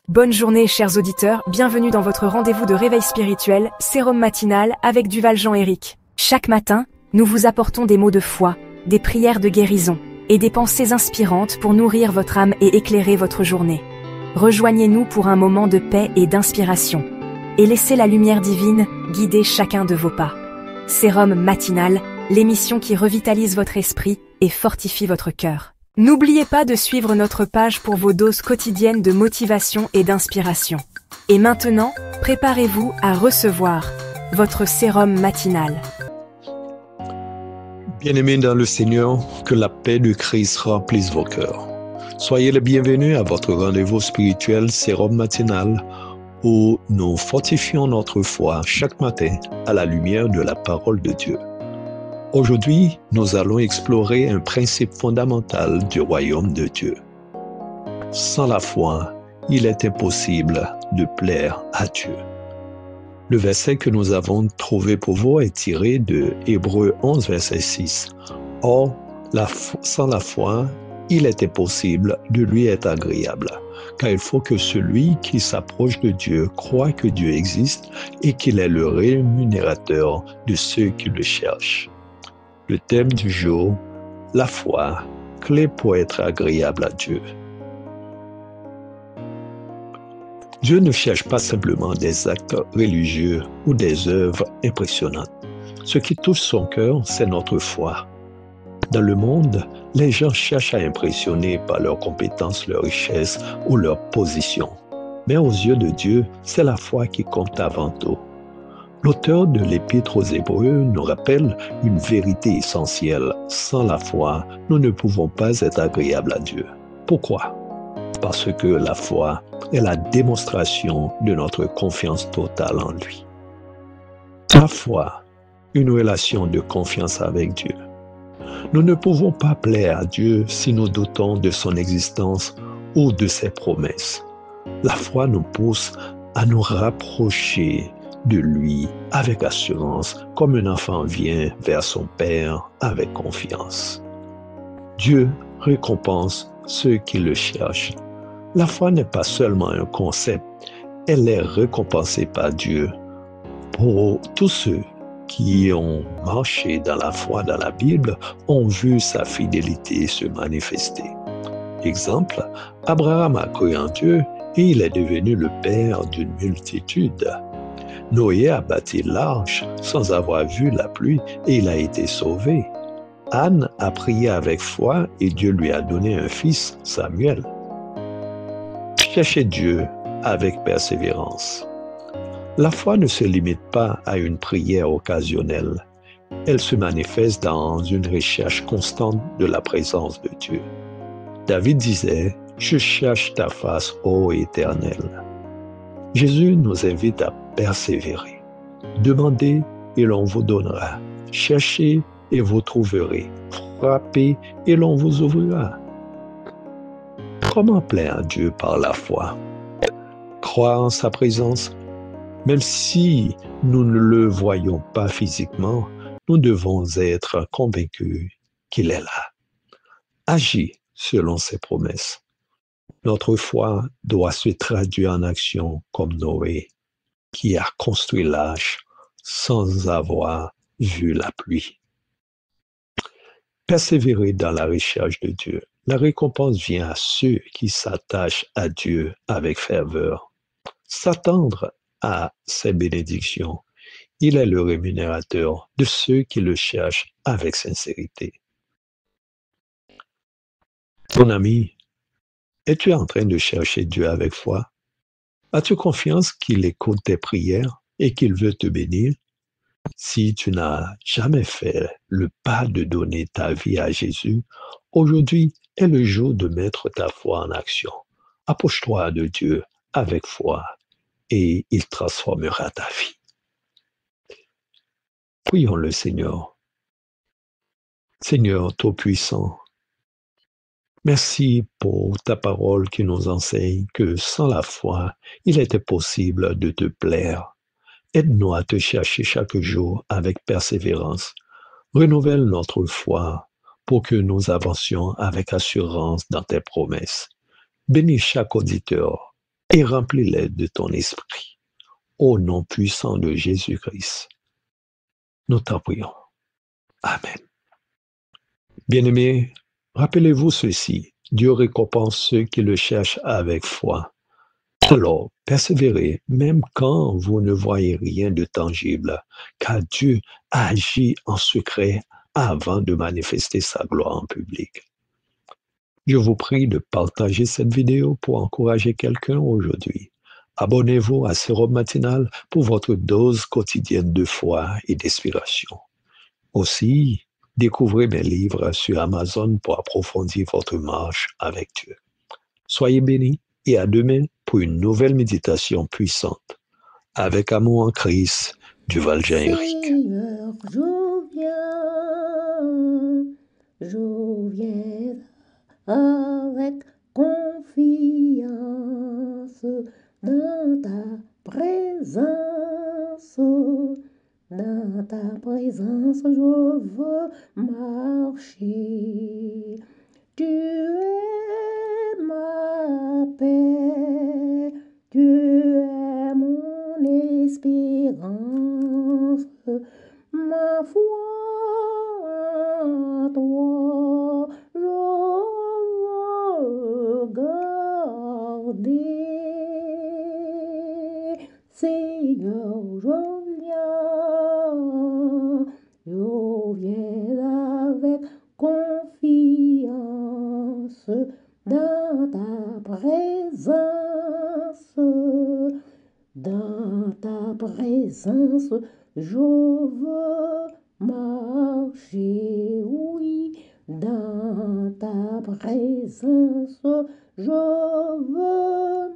Bonne journée, chers auditeurs, bienvenue dans votre rendez-vous de réveil spirituel, sérum matinal avec Duval Jean-Éric. Chaque matin, nous vous apportons des mots de foi, des prières de guérison et des pensées inspirantes pour nourrir votre âme et éclairer votre journée. Rejoignez-nous pour un moment de paix et d'inspiration. Et laissez la lumière divine guider chacun de vos pas. Sérum matinal, l'émission qui revitalise votre esprit et fortifie votre cœur. N'oubliez pas de suivre notre page pour vos doses quotidiennes de motivation et d'inspiration. Et maintenant, préparez-vous à recevoir votre sérum matinal. Bien-aimés dans le Seigneur, que la paix de Christ remplisse vos cœurs. Soyez les bienvenus à votre rendez-vous spirituel sérum matinal où nous fortifions notre foi chaque matin à la lumière de la parole de Dieu. Aujourd'hui, nous allons explorer un principe fondamental du royaume de Dieu. Sans la foi, il est impossible de plaire à Dieu. Le verset que nous avons trouvé pour vous est tiré de Hébreux 11, verset 6. Or, sans la foi, il est impossible de lui être agréable, car il faut que celui qui s'approche de Dieu croit que Dieu existe et qu'il est le rémunérateur de ceux qui le cherchent. Le thème du jour, la foi, clé pour être agréable à Dieu. Dieu ne cherche pas simplement des actes religieux ou des œuvres impressionnantes. Ce qui touche son cœur, c'est notre foi. Dans le monde, les gens cherchent à impressionner par leurs compétences, leur richesse ou leur position. Mais aux yeux de Dieu, c'est la foi qui compte avant tout. L'auteur de l'Épître aux Hébreux nous rappelle une vérité essentielle. Sans la foi, nous ne pouvons pas être agréables à Dieu. Pourquoi? Parce que la foi est la démonstration de notre confiance totale en lui. La foi, une relation de confiance avec Dieu. Nous ne pouvons pas plaire à Dieu si nous doutons de son existence ou de ses promesses. La foi nous pousse à nous rapprocher de lui avec assurance, comme un enfant vient vers son père avec confiance. Dieu récompense ceux qui le cherchent. La foi n'est pas seulement un concept, elle est récompensée par Dieu. Pour tous ceux qui ont marché dans la foi dans la Bible ont vu sa fidélité se manifester. Exemple, Abraham a cru en Dieu et il est devenu le père d'une multitude. Noé a bâti l'arche sans avoir vu la pluie et il a été sauvé. Anne a prié avec foi et Dieu lui a donné un fils, Samuel. Cherchez Dieu avec persévérance. La foi ne se limite pas à une prière occasionnelle. Elle se manifeste dans une recherche constante de la présence de Dieu. David disait « Je cherche ta face, ô Éternel ». Jésus nous invite à persévérer. Demandez et l'on vous donnera. Cherchez et vous trouverez. Frappez et l'on vous ouvrira. Comment plaire à Dieu par la foi? Croire en sa présence. Même si nous ne le voyons pas physiquement, nous devons être convaincus qu'il est là. Agis selon ses promesses. Notre foi doit se traduire en action comme Noé, qui a construit l'arche sans avoir vu la pluie. Persévérer dans la recherche de Dieu. La récompense vient à ceux qui s'attachent à Dieu avec ferveur. S'attendre à ses bénédictions. Il est le rémunérateur de ceux qui le cherchent avec sincérité. Mon ami, es-tu en train de chercher Dieu avec foi? As-tu confiance qu'il écoute tes prières et qu'il veut te bénir? Si tu n'as jamais fait le pas de donner ta vie à Jésus, aujourd'hui est le jour de mettre ta foi en action. Approche-toi de Dieu avec foi et il transformera ta vie. Prions le Seigneur. Seigneur Tout-Puissant, merci pour ta parole qui nous enseigne que sans la foi, il était possible de te plaire. Aide-nous à te chercher chaque jour avec persévérance. Renouvelle notre foi pour que nous avancions avec assurance dans tes promesses. Bénis chaque auditeur et remplis-les de ton esprit. Au nom puissant de Jésus-Christ, nous t'en prions. Amen. Bien-aimés, rappelez-vous ceci, Dieu récompense ceux qui le cherchent avec foi. Alors, persévérez, même quand vous ne voyez rien de tangible, car Dieu agit en secret avant de manifester sa gloire en public. Je vous prie de partager cette vidéo pour encourager quelqu'un aujourd'hui. Abonnez-vous à Sérum Matinal pour votre dose quotidienne de foi et d'inspiration. Aussi, découvrez mes livres sur Amazon pour approfondir votre marche avec Dieu. Soyez bénis et à demain pour une nouvelle méditation puissante. Avec amour en Christ, Duval Jean-Éric. Seigneur, je viens avec confiance dans ta présence. Dans ta présence, je veux marcher. Tu es ma paix, tu es mon espérance, ma foi en toi, je veux garder. Seigneur, je viens avec confiance dans ta présence. Dans ta présence, je veux marcher, oui. Dans ta présence, je veux